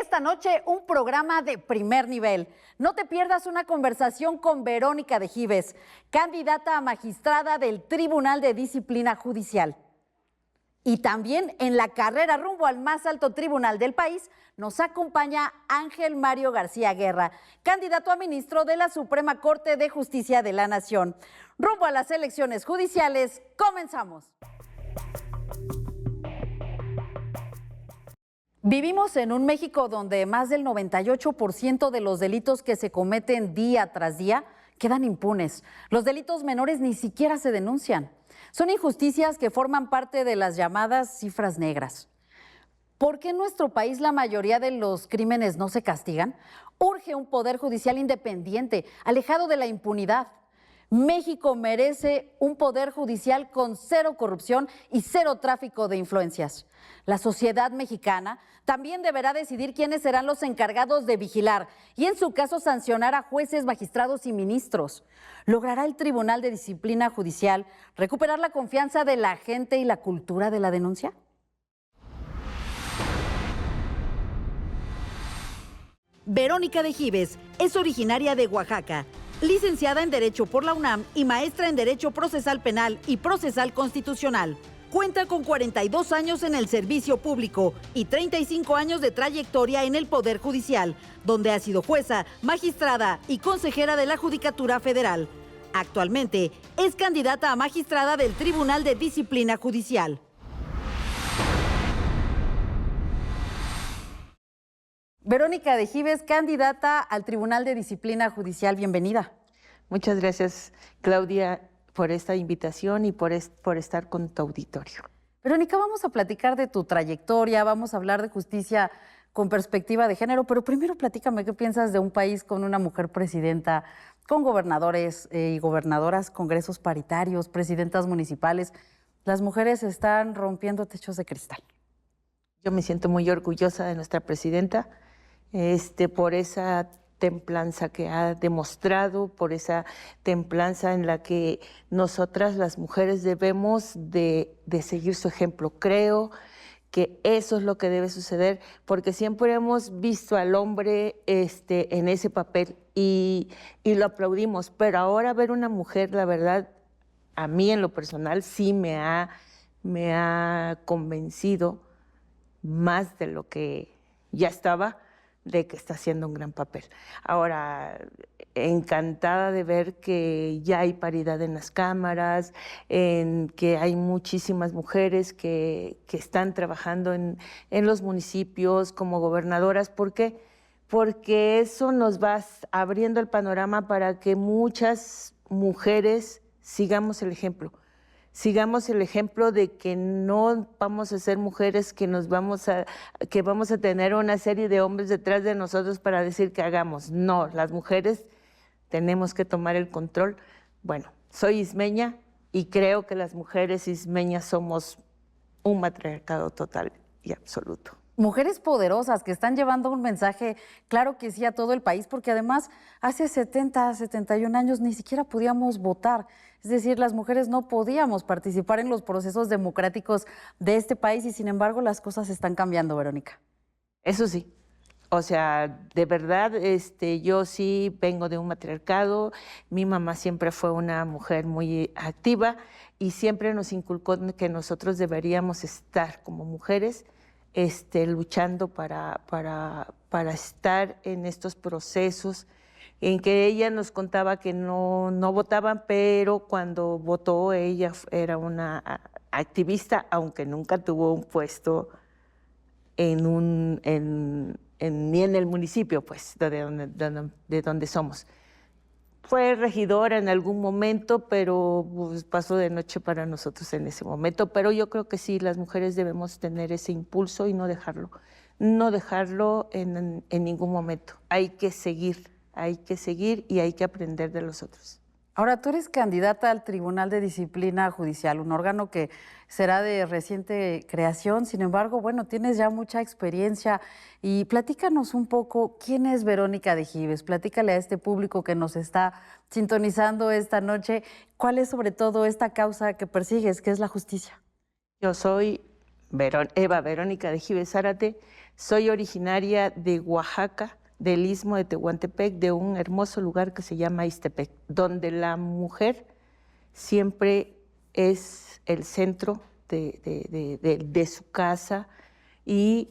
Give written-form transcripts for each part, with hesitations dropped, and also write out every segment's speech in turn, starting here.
Esta noche un programa de primer nivel. No te pierdas una conversación con Verónica de Gives, candidata a magistrada del Tribunal de Disciplina Judicial. Y también en la carrera rumbo al más alto tribunal del país nos acompaña Ángel Mario García Guerra, candidato a ministro de la Suprema Corte de Justicia de la Nación. Rumbo a las elecciones judiciales, comenzamos. Vivimos en un México donde más del 98% de los delitos que se cometen día tras día quedan impunes. Los delitos menores ni siquiera se denuncian. Son injusticias que forman parte de las llamadas cifras negras. ¿Por qué en nuestro país la mayoría de los crímenes no se castigan? Urge un poder judicial independiente, alejado de la impunidad. México merece un poder judicial con cero corrupción y cero tráfico de influencias. La sociedad mexicana también deberá decidir quiénes serán los encargados de vigilar y, en su caso, sancionar a jueces, magistrados y ministros. ¿Logrará el Tribunal de Disciplina Judicial recuperar la confianza de la gente y la cultura de la denuncia? Verónica de Gives es originaria de Oaxaca. Licenciada en Derecho por la UNAM y maestra en Derecho Procesal Penal y Procesal Constitucional. Cuenta con 42 años en el servicio público y 35 años de trayectoria en el Poder Judicial, donde ha sido jueza, magistrada y consejera de la Judicatura Federal. Actualmente es candidata a magistrada del Tribunal de Disciplina Judicial. Verónica de Gives, candidata al Tribunal de Disciplina Judicial, bienvenida. Muchas gracias, Claudia, por esta invitación y por estar con tu auditorio. Verónica, vamos a platicar de tu trayectoria, vamos a hablar de justicia con perspectiva de género, pero primero platícame qué piensas de un país con una mujer presidenta, con gobernadores y gobernadoras, congresos paritarios, presidentas municipales. Las mujeres están rompiendo techos de cristal. Yo me siento muy orgullosa de nuestra presidenta, por esa templanza que ha demostrado, por esa templanza en la que nosotras las mujeres debemos de seguir su ejemplo. Creo que eso es lo que debe suceder, porque siempre hemos visto al hombre en ese papel y lo aplaudimos, pero ahora ver una mujer, la verdad, a mí en lo personal sí me ha convencido más de lo que ya estaba, de que está haciendo un gran papel. Ahora, encantada de ver que ya hay paridad en las cámaras, en que hay muchísimas mujeres que están trabajando en los municipios como gobernadoras. ¿Por qué? Porque eso nos va abriendo el panorama para que muchas mujeres sigamos el ejemplo. Sigamos el ejemplo de que no vamos a ser mujeres que vamos a tener una serie de hombres detrás de nosotros para decir que hagamos. No, las mujeres tenemos que tomar el control. Bueno, soy ismeña y creo que las mujeres ismeñas somos un matriarcado total y absoluto. Mujeres poderosas que están llevando un mensaje, claro que sí, a todo el país, porque además hace 70, 71 años ni siquiera podíamos votar. Es decir, las mujeres no podíamos participar en los procesos democráticos de este país y sin embargo las cosas están cambiando, Verónica. Eso sí. O sea, de verdad, yo sí vengo de un matriarcado. Mi mamá siempre fue una mujer muy activa y siempre nos inculcó que nosotros deberíamos estar como mujeres luchando para estar en estos procesos, en que ella nos contaba que no votaban, pero cuando votó ella era una activista, aunque nunca tuvo un puesto ni en el municipio, pues, de donde somos. Fue regidora en algún momento, pero pues, pasó de noche para nosotros en ese momento. Pero yo creo que sí, las mujeres debemos tener ese impulso y no dejarlo en ningún momento. Hay que seguir y hay que aprender de los otros. Ahora, tú eres candidata al Tribunal de Disciplina Judicial, un órgano que será de reciente creación. Sin embargo, bueno, tienes ya mucha experiencia y platícanos un poco quién es Verónica de Gives. Platícale a este público que nos está sintonizando esta noche, cuál es sobre todo esta causa que persigues, que es la justicia. Yo soy Eva Verónica de Gives Zárate, soy originaria de Oaxaca, del Istmo de Tehuantepec, de un hermoso lugar que se llama Ixtepec, donde la mujer siempre es el centro de su casa y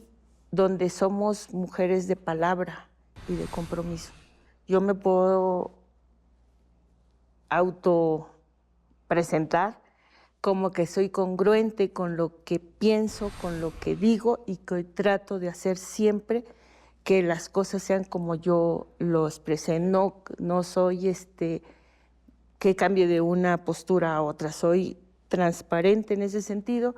donde somos mujeres de palabra y de compromiso. Yo me puedo autopresentar como que soy congruente con lo que pienso, con lo que digo y que trato de hacer siempre que las cosas sean como yo lo expresé. No soy que cambie de una postura a otra, soy transparente en ese sentido.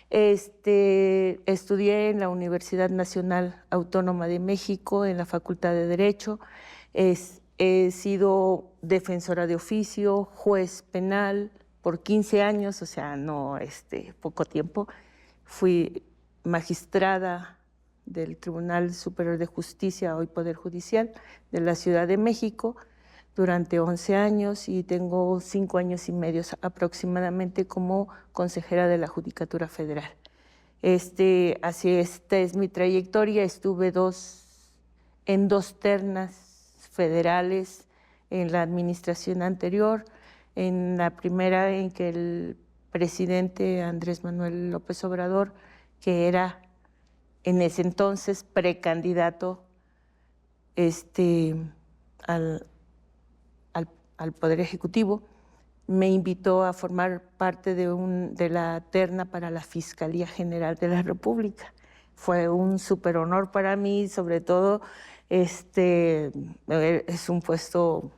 Estudié en la Universidad Nacional Autónoma de México, en la Facultad de Derecho. He sido defensora de oficio, juez penal por 15 años, o sea, no poco tiempo. Fui magistrada del Tribunal Superior de Justicia, hoy Poder Judicial, de la Ciudad de México durante 11 años y tengo 5 años y medio aproximadamente como consejera de la Judicatura Federal. Así esta es mi trayectoria. Estuve en dos ternas federales en la administración anterior. En la primera en que el presidente Andrés Manuel López Obrador, que era en ese entonces precandidato al Poder Ejecutivo, me invitó a formar parte de la terna para la Fiscalía General de la República. Fue un súper honor para mí, sobre todo es un puesto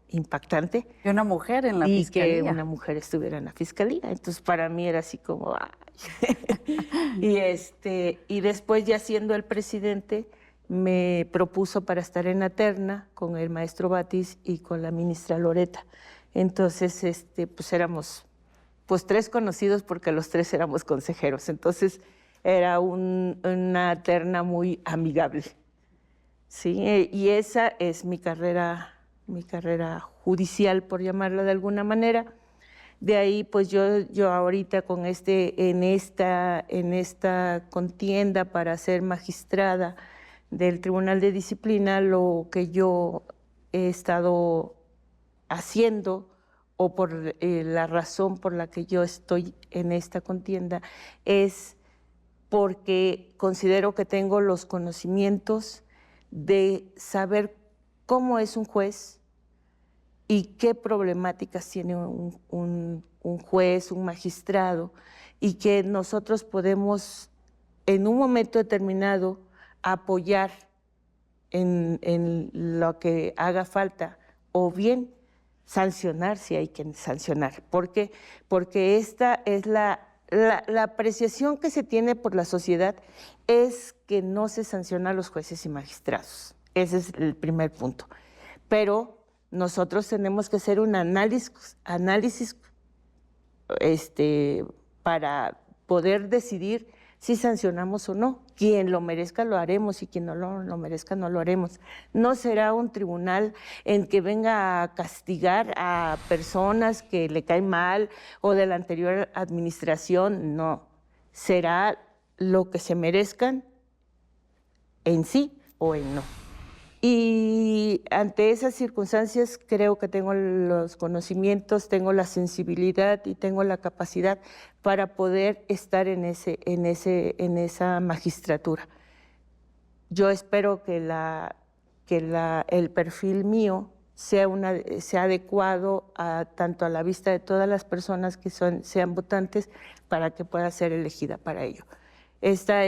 impactante. Y una mujer en la Fiscalía. Y que una mujer estuviera en la Fiscalía. Entonces para mí era así como... y después ya siendo el presidente me propuso para estar en la terna con el maestro Batis y con la ministra Loreta. Entonces pues éramos tres conocidos porque los tres éramos consejeros. Entonces era una terna muy amigable. Sí, y esa es mi carrera judicial, por llamarla de alguna manera. De ahí, pues yo ahorita en esta contienda para ser magistrada del Tribunal de Disciplina, lo que yo he estado haciendo o por la razón por la que yo estoy en esta contienda es porque considero que tengo los conocimientos de saber cómo es un juez y qué problemáticas tiene un juez, un magistrado, y que nosotros podemos en un momento determinado apoyar en lo que haga falta o bien sancionar si hay que sancionar. ¿Por qué? Porque esta es la apreciación que se tiene por la sociedad es que no se sanciona a los jueces y magistrados. Ese es el primer punto. Pero nosotros tenemos que hacer un análisis para poder decidir si sancionamos o no. Quien lo merezca lo haremos y quien no lo merezca no lo haremos. No será un tribunal en que venga a castigar a personas que le caen mal o de la anterior administración, no. Será lo que se merezcan en sí o en no. Y ante esas circunstancias creo que tengo los conocimientos, tengo la sensibilidad y tengo la capacidad para poder estar en esa magistratura. Yo espero que el perfil mío sea adecuado tanto a la vista de todas las personas que sean votantes para que pueda ser elegida para ello. Esa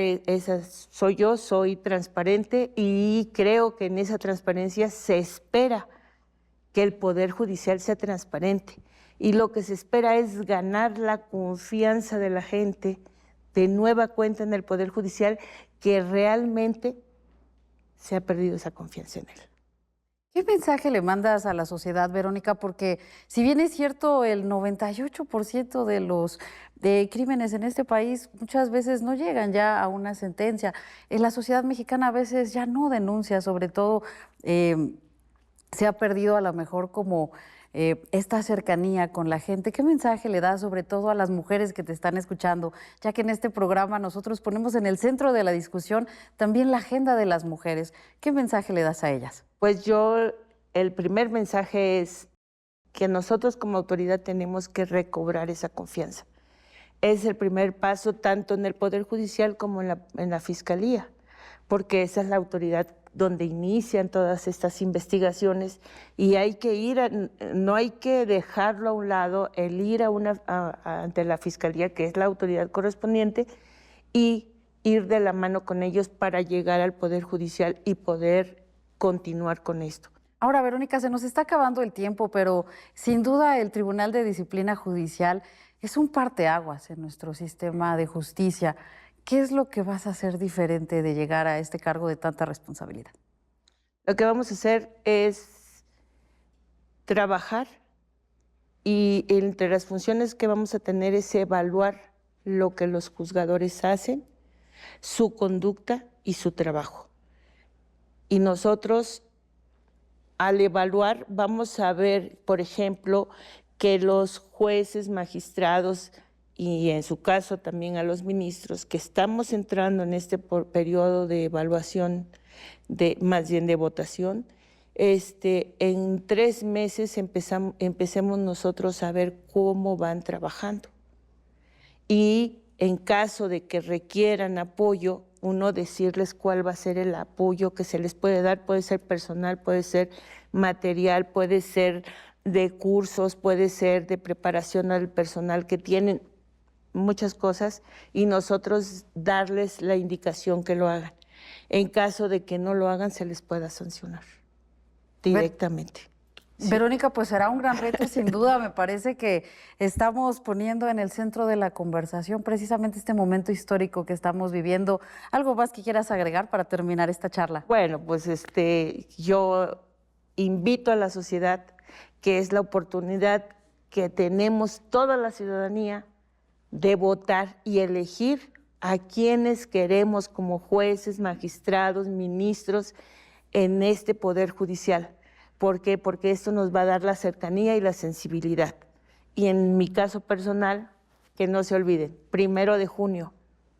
soy yo, soy transparente y creo que en esa transparencia se espera que el Poder Judicial sea transparente. Y lo que se espera es ganar la confianza de la gente de nueva cuenta en el Poder Judicial, que realmente se ha perdido esa confianza en él. ¿Qué mensaje le mandas a la sociedad, Verónica? Porque si bien es cierto, el 98% de los crímenes en este país muchas veces no llegan ya a una sentencia. En la sociedad mexicana a veces ya no denuncia, sobre todo se ha perdido a lo mejor como esta cercanía con la gente. ¿Qué mensaje le das sobre todo a las mujeres que te están escuchando? Ya que en este programa nosotros ponemos en el centro de la discusión también la agenda de las mujeres. ¿Qué mensaje le das a ellas? Pues el primer mensaje es que nosotros como autoridad tenemos que recobrar esa confianza. Es el primer paso tanto en el Poder Judicial como en la Fiscalía, porque esa es la autoridad donde inician todas estas investigaciones y hay que ir, no hay que dejarlo a un lado, el ir ante la Fiscalía, que es la autoridad correspondiente, y ir de la mano con ellos para llegar al Poder Judicial y poder continuar con esto. Ahora, Verónica, se nos está acabando el tiempo, pero sin duda el Tribunal de Disciplina Judicial es un parteaguas en nuestro sistema de justicia. ¿Qué es lo que vas a hacer diferente de llegar a este cargo de tanta responsabilidad? Lo que vamos a hacer es trabajar y entre las funciones que vamos a tener es evaluar lo que los juzgadores hacen, su conducta y su trabajo. Y nosotros, al evaluar, vamos a ver, por ejemplo, que los jueces, magistrados y en su caso también a los ministros, que estamos entrando en este periodo de evaluación, más bien de votación, en 3 meses empecemos nosotros a ver cómo van trabajando. Y en caso de que requieran apoyo, uno decirles cuál va a ser el apoyo que se les puede dar, puede ser personal, puede ser material, puede ser de cursos, puede ser de preparación al personal que tienen muchas cosas y nosotros darles la indicación que lo hagan. En caso de que no lo hagan, se les pueda sancionar directamente. Sí. Verónica, pues será un gran reto, sin duda. Me parece que estamos poniendo en el centro de la conversación precisamente este momento histórico que estamos viviendo. ¿Algo más que quieras agregar para terminar esta charla? Bueno, pues yo invito a la sociedad, que es la oportunidad que tenemos toda la ciudadanía de votar y elegir a quienes queremos como jueces, magistrados, ministros en este Poder Judicial. ¿Por qué? Porque esto nos va a dar la cercanía y la sensibilidad. Y en mi caso personal, que no se olviden, 1 de junio,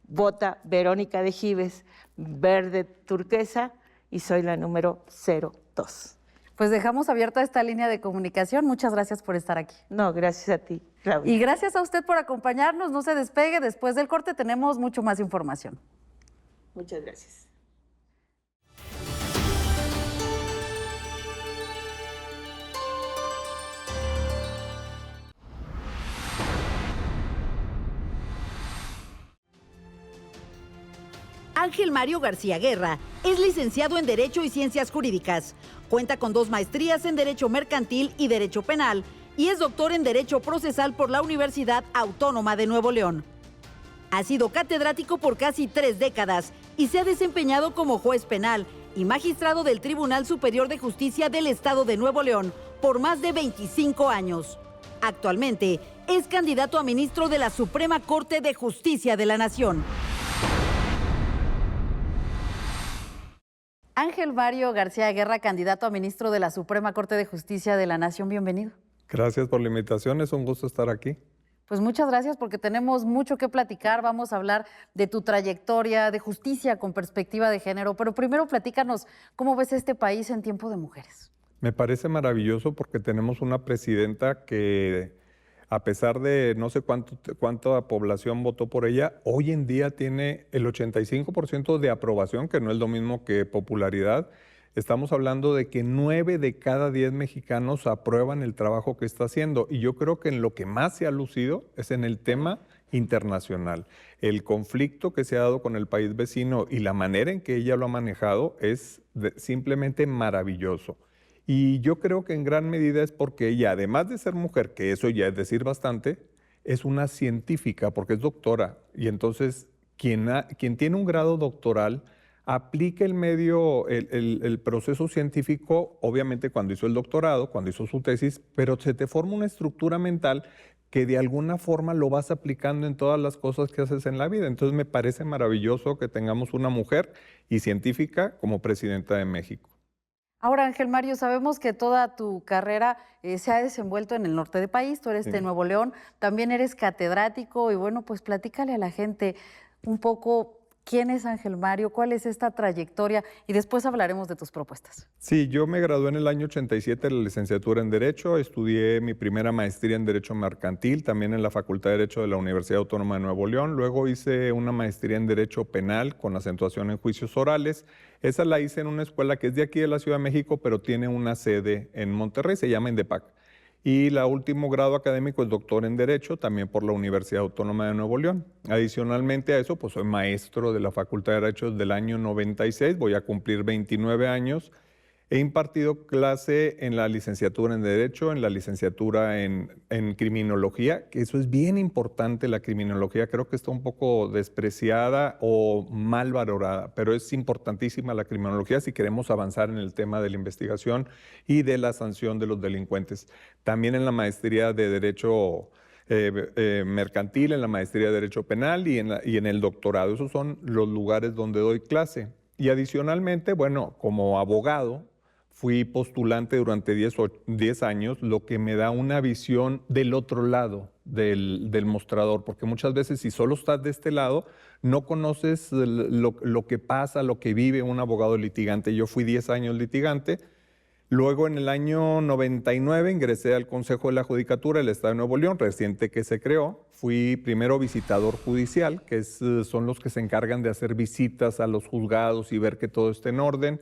vota Verónica de Gives, verde turquesa, y soy la número 02. Pues dejamos abierta esta línea de comunicación. Muchas gracias por estar aquí. No, gracias a ti, Claudia. Y gracias a usted por acompañarnos. No se despegue. Después del corte tenemos mucho más información. Muchas gracias. Ángel Mario García Guerra es licenciado en Derecho y Ciencias Jurídicas. Cuenta con 2 maestrías en Derecho Mercantil y Derecho Penal y es doctor en Derecho Procesal por la Universidad Autónoma de Nuevo León. Ha sido catedrático por casi 3 décadas y se ha desempeñado como juez penal y magistrado del Tribunal Superior de Justicia del Estado de Nuevo León por más de 25 años. Actualmente es candidato a ministro de la Suprema Corte de Justicia de la Nación. Ángel Mario García Guerra, candidato a ministro de la Suprema Corte de Justicia de la Nación. Bienvenido. Gracias por la invitación, es un gusto estar aquí. Pues muchas gracias porque tenemos mucho que platicar. Vamos a hablar de tu trayectoria, de justicia con perspectiva de género, pero primero platícanos, ¿cómo ves este país en tiempo de mujeres? Me parece maravilloso porque tenemos una presidenta que, a pesar de no sé cuánta población votó por ella, hoy en día tiene el 85% de aprobación, que no es lo mismo que popularidad. Estamos hablando de que 9 de cada 10 mexicanos aprueban el trabajo que está haciendo. Y yo creo que en lo que más se ha lucido es en el tema internacional. El conflicto que se ha dado con el país vecino y la manera en que ella lo ha manejado es simplemente maravilloso. Y yo creo que en gran medida es porque ella, además de ser mujer, que eso ya es decir bastante, es una científica porque es doctora. Y entonces quien tiene un grado doctoral aplica el proceso científico, obviamente cuando hizo el doctorado, cuando hizo su tesis, pero se te forma una estructura mental que de alguna forma lo vas aplicando en todas las cosas que haces en la vida. Entonces me parece maravilloso que tengamos una mujer y científica como presidenta de México. Ahora, Ángel Mario, sabemos que toda tu carrera se ha desenvuelto en el norte del país, tú eres de Nuevo León, también eres catedrático y bueno, pues platícale a la gente un poco quién es Ángel Mario, cuál es esta trayectoria y después hablaremos de tus propuestas. Sí, yo me gradué en el año 87 de la licenciatura en Derecho, estudié mi primera maestría en Derecho Mercantil, también en la Facultad de Derecho de la Universidad Autónoma de Nuevo León, luego hice una maestría en Derecho Penal con acentuación en juicios orales. Esa la hice en una escuela que es de aquí de la Ciudad de México, pero tiene una sede en Monterrey, se llama INDEPAC. Y el último grado académico es doctor en Derecho, también por la Universidad Autónoma de Nuevo León. Adicionalmente a eso, pues soy maestro de la Facultad de Derecho desde el año 96, voy a cumplir 29 años. He impartido clase en la licenciatura en Derecho, en la licenciatura en Criminología, que eso es bien importante, la criminología. Creo que está un poco despreciada o mal valorada, pero es importantísima la criminología si queremos avanzar en el tema de la investigación y de la sanción de los delincuentes. También en la maestría de Derecho Mercantil, en la maestría de Derecho Penal y en el doctorado. Esos son los lugares donde doy clase. Y adicionalmente, bueno, como abogado, fui postulante durante 10 años, lo que me da una visión del otro lado del mostrador, porque muchas veces si solo estás de este lado, no conoces lo que pasa, lo que vive un abogado litigante. Yo fui 10 años litigante. Luego, en el año 99, ingresé al Consejo de la Judicatura del Estado de Nuevo León, reciente que se creó. Fui primero visitador judicial, que son los que se encargan de hacer visitas a los juzgados y ver que todo esté en orden.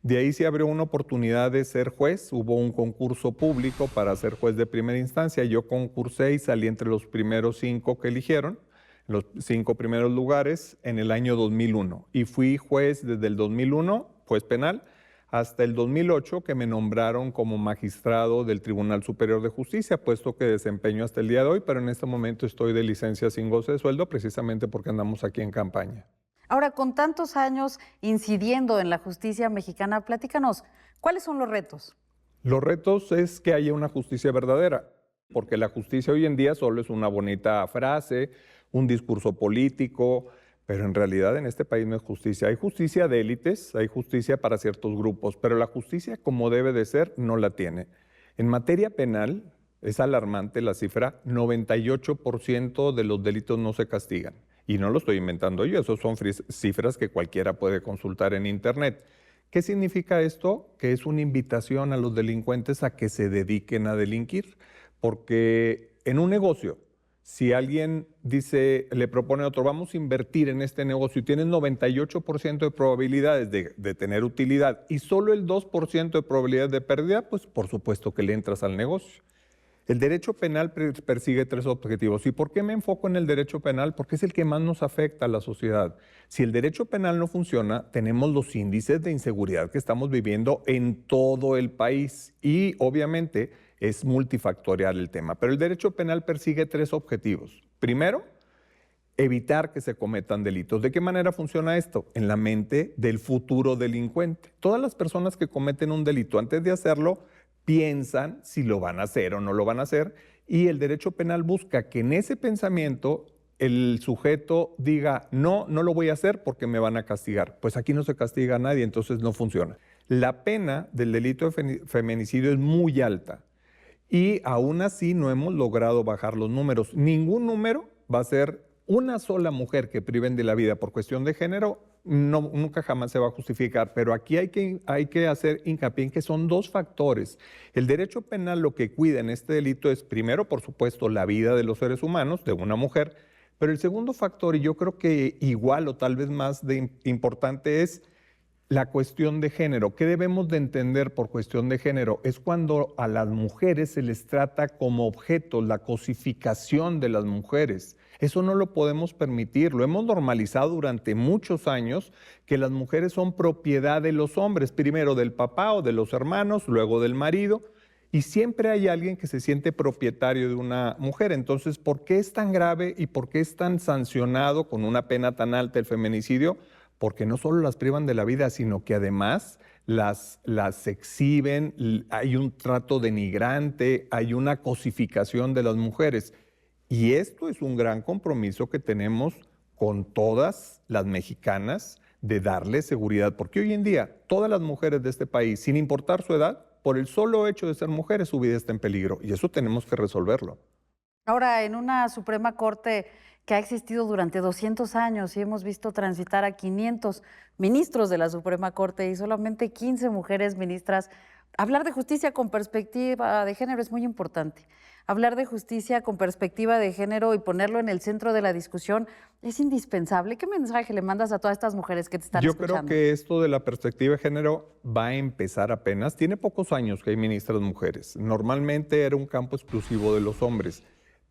De ahí se abrió una oportunidad de ser juez. Hubo un concurso público para ser juez de primera instancia. Yo concursé y salí entre los primeros 5 que eligieron, los 5 primeros lugares, en el año 2001. Y fui juez desde el 2001, juez penal, hasta el 2008, que me nombraron como magistrado del Tribunal Superior de Justicia, puesto que desempeño hasta el día de hoy, pero en este momento estoy de licencia sin goce de sueldo, precisamente porque andamos aquí en campaña. Ahora, con tantos años incidiendo en la justicia mexicana, platícanos, ¿cuáles son los retos? Los retos es que haya una justicia verdadera, porque la justicia hoy en día solo es una bonita frase, un discurso político, pero en realidad en este país no es justicia. Hay justicia de élites, hay justicia para ciertos grupos, pero la justicia como debe de ser no la tiene. En materia penal es alarmante la cifra, 98% de los delitos no se castigan. Y no lo estoy inventando yo, esas son cifras que cualquiera puede consultar en internet. ¿Qué significa esto? Que es una invitación a los delincuentes a que se dediquen a delinquir. Porque en un negocio, si alguien le propone a otro, vamos a invertir en este negocio y tienes 98% de probabilidades de tener utilidad y solo el 2% de probabilidades de pérdida, pues por supuesto que le entras al negocio. El derecho penal persigue 3 objetivos. ¿Y por qué me enfoco en el derecho penal? Porque es el que más nos afecta a la sociedad. Si el derecho penal no funciona, tenemos los índices de inseguridad que estamos viviendo en todo el país y obviamente es multifactorial el tema. Pero el derecho penal persigue 3 objetivos. Primero, evitar que se cometan delitos. ¿De qué manera funciona esto? En la mente del futuro delincuente. Todas las personas que cometen un delito antes de hacerlo piensan si lo van a hacer o no lo van a hacer, y el derecho penal busca que en ese pensamiento el sujeto diga, no lo voy a hacer porque me van a castigar. Pues aquí no se castiga a nadie, entonces no funciona. La pena del delito de feminicidio es muy alta y aún así no hemos logrado bajar los números. Ningún número va a ser una sola mujer que priven de la vida por cuestión de género, nunca jamás se va a justificar, pero aquí hay que hacer hincapié en que son 2 factores. El derecho penal lo que cuida en este delito es, primero, por supuesto, la vida de los seres humanos, de una mujer, pero el segundo factor, y yo creo que igual o tal vez más importante, es la cuestión de género. ¿Qué debemos de entender por cuestión de género? Es cuando a las mujeres se les trata como objetos, la cosificación de las mujeres. Eso no lo podemos permitir, lo hemos normalizado durante muchos años, que las mujeres son propiedad de los hombres, primero del papá o de los hermanos, luego del marido, y siempre hay alguien que se siente propietario de una mujer. Entonces, ¿por qué es tan grave y por qué es tan sancionado con una pena tan alta el feminicidio? Porque no solo las privan de la vida, sino que además las exhiben, hay un trato denigrante, hay una cosificación de las mujeres. Y esto es un gran compromiso que tenemos con todas las mexicanas de darle seguridad, porque hoy en día todas las mujeres de este país, sin importar su edad, por el solo hecho de ser mujeres, su vida está en peligro y eso tenemos que resolverlo. Ahora, en una Suprema Corte que ha existido durante 200 años y hemos visto transitar a 500 ministros de la Suprema Corte y solamente 15 mujeres ministras, hablar de justicia con perspectiva de género es muy importante. Hablar de justicia con perspectiva de género y ponerlo en el centro de la discusión es indispensable. ¿Qué mensaje le mandas a todas estas mujeres que te están escuchando? Yo creo que esto de la perspectiva de género va a empezar apenas. Tiene pocos años que hay ministras mujeres. Normalmente era un campo exclusivo de los hombres.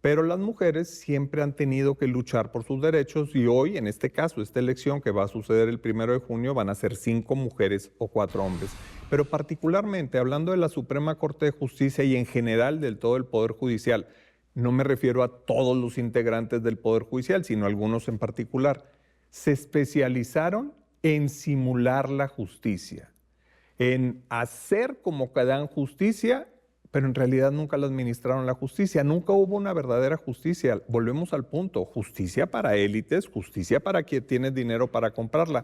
Pero las mujeres siempre han tenido que luchar por sus derechos y hoy, en este caso, esta elección que va a suceder el 1 de junio, van a ser 5 mujeres o 4 hombres. Pero particularmente, hablando de la Suprema Corte de Justicia y en general del todo el Poder Judicial, no me refiero a todos los integrantes del Poder Judicial, sino a algunos en particular, se especializaron en simular la justicia, en hacer como que dan justicia, pero en realidad nunca la administraron la justicia, nunca hubo una verdadera justicia. Volvemos al punto, justicia para élites, justicia para quien tiene dinero para comprarla,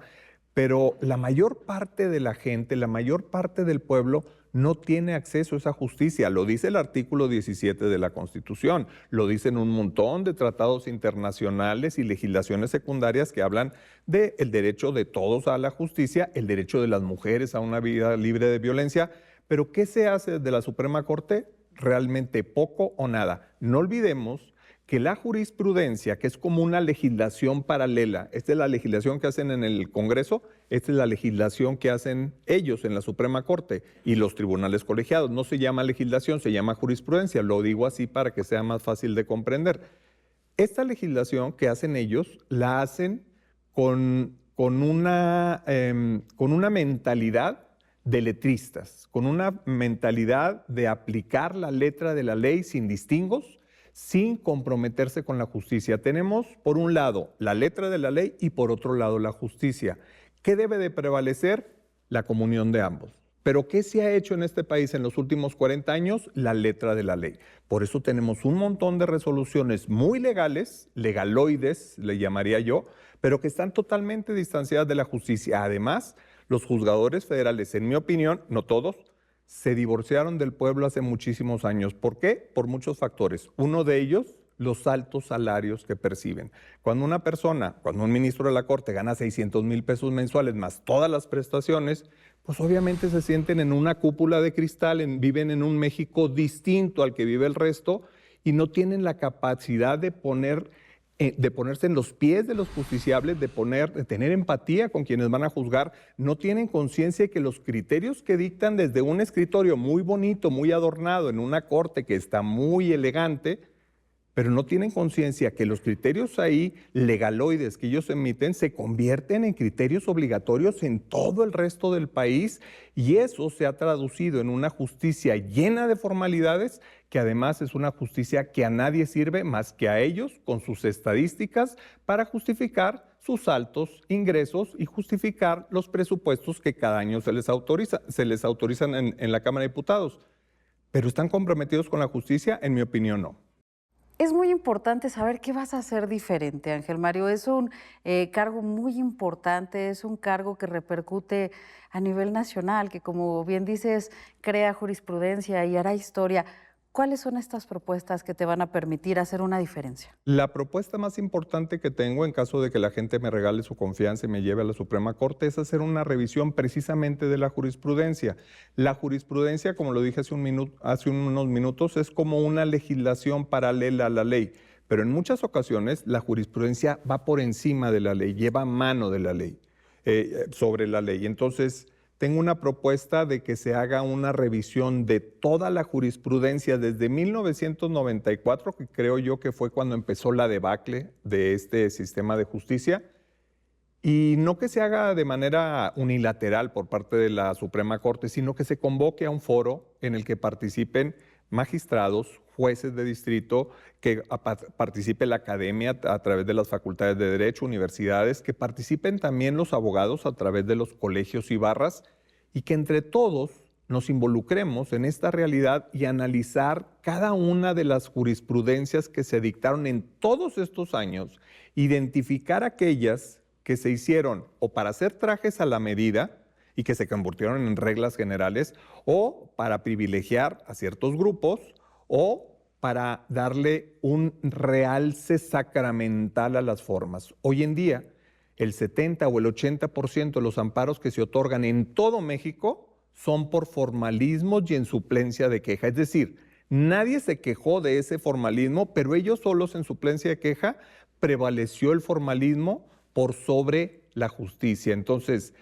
pero la mayor parte de la gente, la mayor parte del pueblo no tiene acceso a esa justicia. Lo dice el artículo 17 de la Constitución, lo dicen un montón de tratados internacionales y legislaciones secundarias que hablan del derecho de todos a la justicia, el derecho de las mujeres a una vida libre de violencia. Pero ¿qué se hace desde la Suprema Corte? Realmente poco o nada. No olvidemos que la jurisprudencia, que es como una legislación paralela, esta es la legislación que hacen en el Congreso, esta es la legislación que hacen ellos en la Suprema Corte y los tribunales colegiados. No se llama legislación, se llama jurisprudencia. Lo digo así para que sea más fácil de comprender. Esta legislación que hacen ellos, la hacen con una mentalidad de letristas, con una mentalidad de aplicar la letra de la ley sin distingos, sin comprometerse con la justicia. Tenemos, por un lado, la letra de la ley y por otro lado, la justicia. ¿Qué debe de prevalecer? La comunión de ambos. ¿Pero qué se ha hecho en este país en los últimos 40 años? La letra de la ley. Por eso tenemos un montón de resoluciones muy legales, legaloides, le llamaría yo, pero que están totalmente distanciadas de la justicia. Además, los juzgadores federales, en mi opinión, no todos, se divorciaron del pueblo hace muchísimos años. ¿Por qué? Por muchos factores. Uno de ellos, los altos salarios que perciben. Cuando un ministro de la Corte gana 600,000 pesos mensuales más todas las prestaciones, pues obviamente se sienten en una cúpula de cristal, viven en un México distinto al que vive el resto y no tienen la capacidad de ponerse en los pies de los justiciables, de tener empatía con quienes van a juzgar, no tienen conciencia de que los criterios que dictan desde un escritorio muy bonito, muy adornado, en una corte que está muy elegante, pero no tienen conciencia que los criterios ahí legaloides que ellos emiten se convierten en criterios obligatorios en todo el resto del país y eso se ha traducido en una justicia llena de formalidades que además es una justicia que a nadie sirve más que a ellos con sus estadísticas para justificar sus altos ingresos y justificar los presupuestos que cada año se les autorizan en la Cámara de Diputados. ¿Pero están comprometidos con la justicia? En mi opinión, no. Es muy importante saber qué vas a hacer diferente, Ángel Mario. Es un cargo muy importante, es un cargo que repercute a nivel nacional, que como bien dices, crea jurisprudencia y hará historia. ¿Cuáles son estas propuestas que te van a permitir hacer una diferencia? La propuesta más importante que tengo en caso de que la gente me regale su confianza y me lleve a la Suprema Corte es hacer una revisión precisamente de la jurisprudencia. La jurisprudencia, como lo dije hace unos minutos, es como una legislación paralela a la ley, pero en muchas ocasiones la jurisprudencia va por encima de la ley, lleva mano de la ley, sobre la ley. Entonces, tengo una propuesta de que se haga una revisión de toda la jurisprudencia desde 1994, que creo yo que fue cuando empezó la debacle de este sistema de justicia, y no que se haga de manera unilateral por parte de la Suprema Corte, sino que se convoque a un foro en el que participen magistrados, jueces de distrito, que participe la academia a través de las facultades de Derecho, universidades, que participen también los abogados a través de los colegios y barras y que entre todos nos involucremos en esta realidad y analizar cada una de las jurisprudencias que se dictaron en todos estos años, identificar aquellas que se hicieron o para hacer trajes a la medida y que se convirtieron en reglas generales, o para privilegiar a ciertos grupos, o para darle un realce sacramental a las formas. Hoy en día, el 70 o el 80% de los amparos que se otorgan en todo México son por formalismos y en suplencia de queja. Es decir, nadie se quejó de ese formalismo, pero ellos solos en suplencia de queja prevaleció el formalismo por sobre la justicia. Entonces,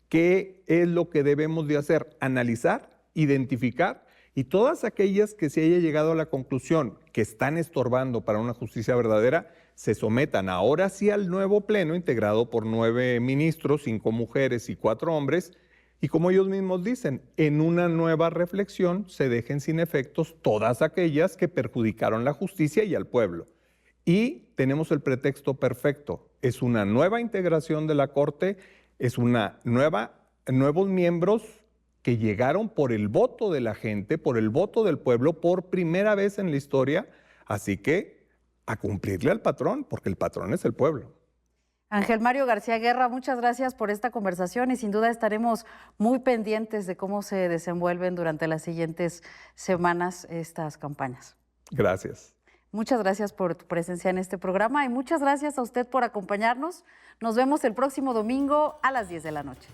¿qué es lo que debemos de hacer? Analizar, identificar, y todas aquellas que se haya llegado a la conclusión que están estorbando para una justicia verdadera, se sometan ahora sí al nuevo pleno integrado por 9 ministros, 5 mujeres y 4 hombres, y como ellos mismos dicen, en una nueva reflexión se dejen sin efectos todas aquellas que perjudicaron la justicia y al pueblo. Y tenemos el pretexto perfecto, es una nueva integración de la Corte, es nuevos miembros que llegaron por el voto de la gente, por el voto del pueblo, por primera vez en la historia. Así que a cumplirle al patrón, porque el patrón es el pueblo. Ángel Mario García Guerra, muchas gracias por esta conversación y sin duda estaremos muy pendientes de cómo se desenvuelven durante las siguientes semanas estas campañas. Gracias. Muchas gracias por tu presencia en este programa y muchas gracias a usted por acompañarnos. Nos vemos el próximo domingo a las 10 de la noche.